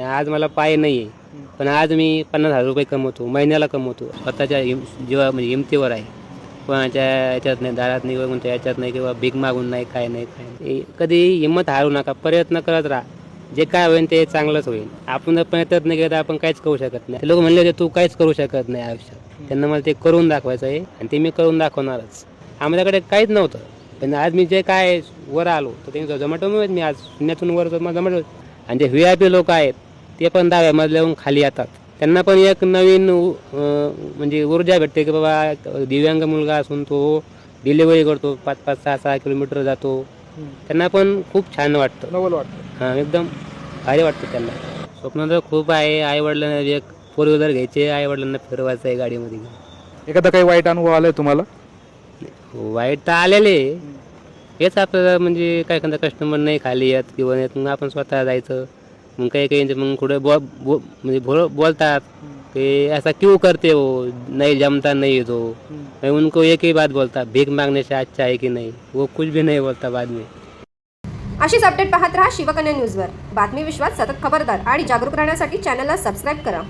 नाही. आज मला पाय नाही आहे, पण आज मी 50,000 रुपये कमवतो, महिन्याला कमवतो. स्वतःच्या जीवा म्हणजे हिमतीवर आहे. कोणाच्या याच्यात नाही, दारात नाही, कोणत्या याच्यात नाही, किंवा भीक मागून नाही, काय नाही, काय नाही. कधी हिंमत हारू नका, प्रयत्न करत राहा. जे काय होईल ते चांगलंच होईल. आपण जर प्रयत्न नाही केला तर आपण काहीच करू शकत नाही. लोक म्हणले होते तू काहीच करू शकत नाही आयुष्यात. त्यांना मला ते करून दाखवायचं आहे आणि ते मी करून दाखवणारच. आमच्याकडे काहीच नव्हतं, पण आज मी जे काय वर आलो तर त्यांचं झोमॅटोमुळेच मी आज शून्यातून वर झोमॅटो. आणि जे VIP लोक आहेत ते पण 10व्या मजल्याहून खाली येतात. त्यांना पण एक नवीन म्हणजे ऊर्जा भेटते की बाबा दिव्यांग मुलगा असून तो डिलिव्हरी करतो, 5-5, 6-6 किलोमीटर जातो. त्यांना पण खूप छान वाटतं, नवल वाटतं. हां एकदम भारी वाटतं त्यांना. स्वप्न तर खूप आहे. आईवडिलांना एक 4 व्हीलर घ्यायचे, आईवडिलांना फिरवायचं आहे गाडीमध्ये. एखादा काही वाईट अनुभव आलाय तुम्हाला? वाईट तर आलेले, हेच आपल्याला म्हणजे काय एखादा कस्टमर नाही खाली येत किंवा येत, मग आपण स्वतः जायचं. मग काही मग कुठे म्हणजे बोलतात कि ऐसा क्यों करते हो, नहीं जमता नहीं तो. मैं उनको एक ही बात बोलता, भीक मांगने से अच्छा है कि नहीं. वो कुछ भी नहीं बोलता बाद में. अशीच अपडेट पाहत रहा शिवकन्या न्यूजवर. बातमी विश्वात सतत खबरदार आणि जागरूक राहण्यासाठी चॅनलला सबस्क्राईब करा.